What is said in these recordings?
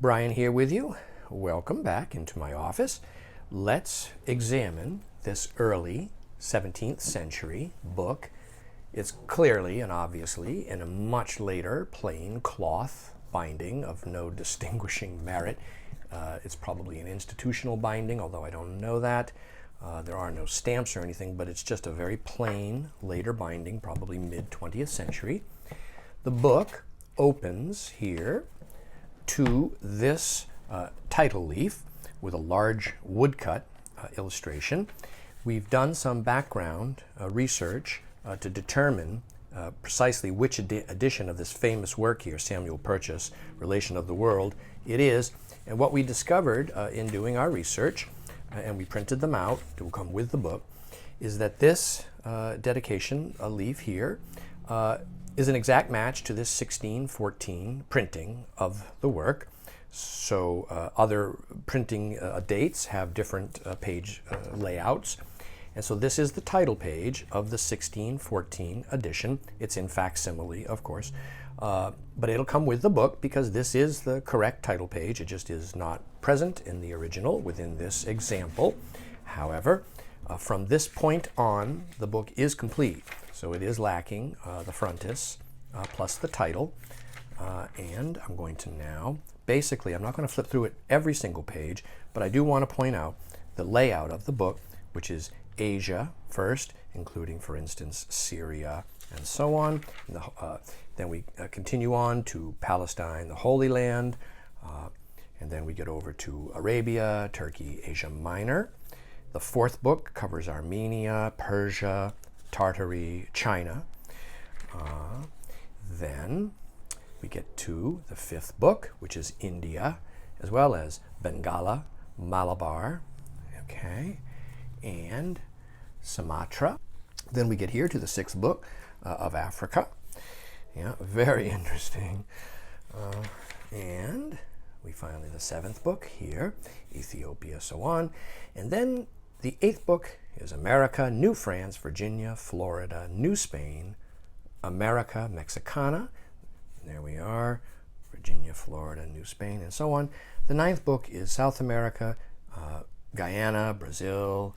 Brian here with you. Welcome back into my office. Let's examine this early 17th century book. It's clearly and obviously in a much later plain cloth binding of no distinguishing merit. It's probably an institutional binding, although I don't know that. There are no stamps or anything, but it's just a very plain later binding, probably mid-20th century. The book opens here to this title leaf with a large woodcut illustration. We've done some background research to determine precisely which edition of this famous work here, Samuel Purchas, Relation of the World, it is. And what we discovered in doing our research, and we printed them out to come with the book, is that this dedication leaf here is an exact match to this 1614 printing of the work. So other printing dates have different page layouts. And so this is the title page of the 1614 edition. It's in facsimile, of course. But it'll come with the book because this is the correct title page. It just is not present in the original within this example. However, from this point on, the book is complete. So it is lacking the frontis plus the title. And I'm going to now, basically, I'm not going to flip through it every single page, but I do want to point out the layout of the book, which is Asia first, including, for instance, Syria and so on. Then we continue on to Palestine, the Holy Land, and then we get over to Arabia, Turkey, Asia Minor. The fourth book covers Armenia, Persia, Tartary, China. Then we get to the fifth book, which is India, as well as Bengala, Malabar, okay, and Sumatra. Then we get here to the sixth book of Africa. Yeah, very interesting. And we finally the seventh book here, Ethiopia, so on. And then the eighth book is America, New France, Virginia, Florida, New Spain, America Mexicana. There we are, Virginia, Florida, New Spain, and so on. The ninth book is South America, Guyana, Brazil,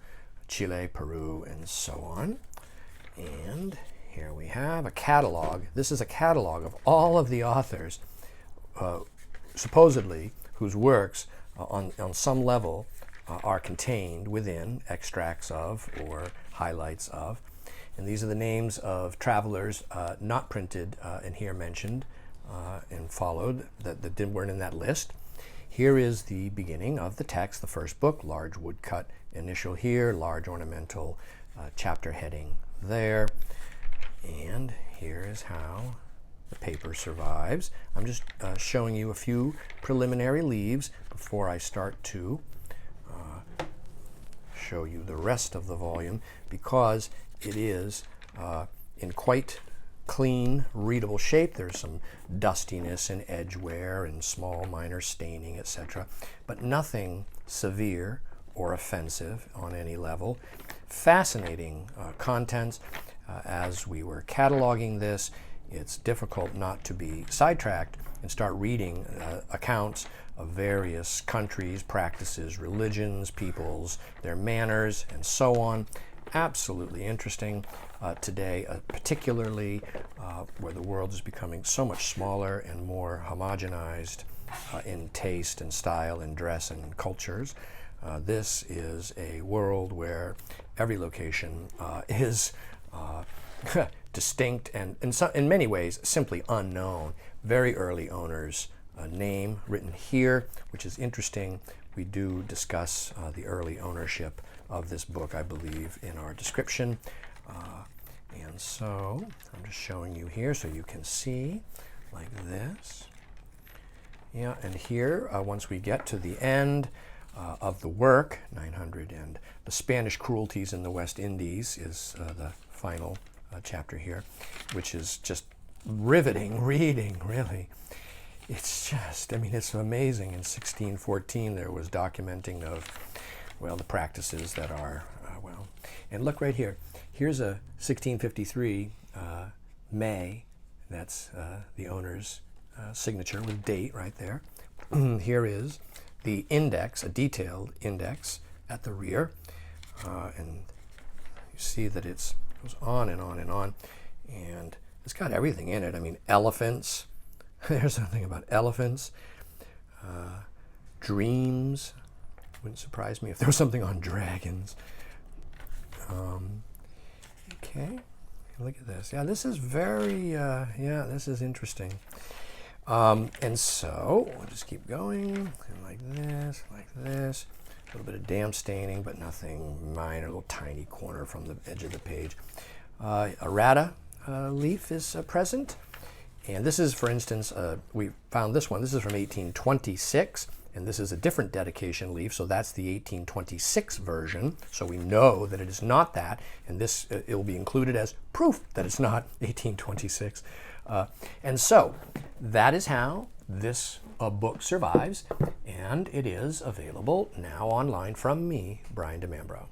Chile, Peru, and so on. And here we have a catalog. This is a catalog of all of the authors, supposedly, whose works on some level are contained within extracts of or highlights of. And these are the names of travelers not printed and here mentioned and followed that weren't in that list. Here is the beginning of the text, the first book, large woodcut initial here, large ornamental chapter heading there. And here is how the paper survives. I'm just showing you a few preliminary leaves before I start to show you the rest of the volume, because it is in quite clean, readable shape. There's some dustiness and edge wear and small minor staining, etc., but nothing severe or offensive on any level. Fascinating contents. As we were cataloging this, it's difficult not to be sidetracked and start reading accounts of various countries, practices, religions, peoples, their manners, and so on. Absolutely interesting today, particularly where the world is becoming so much smaller and more homogenized in taste and style and dress and cultures. This is a world where every location is distinct and in many ways simply unknown. Very early owners' name written here, which is interesting. We do discuss the early ownership of this book, I believe, in our description. And so I'm just showing you here so you can see like this. Yeah, and here, once we get to the end of the work, 900, and the Spanish cruelties in the West Indies is the final chapter here, which is just riveting reading, really. It's just, I mean, it's amazing. In 1614, there was documenting of, well, the practices that are, and look right here. Here's a 1653 May. That's the owner's signature with date right there. here is the index, a detailed index at the rear. And you see that it goes on and on and on. And it's got everything in it. I mean, elephants. There's something about elephants. Dreams. Wouldn't surprise me if there was something on dragons. Okay, look at this. Yeah, this is very, yeah, this is interesting. And so we'll just keep going, and like this, a little bit of damp staining, but nothing minor, a little tiny corner from the edge of the page. Errata leaf is present, and this is, for instance, we found this one. This is from 1826, and this is a different dedication leaf, so that's the 1826 version. So we know that it is not that, and this it will be included as proof that it's not 1826. And so that is how this book survives, and it is available now online from me, Brian Dimambro.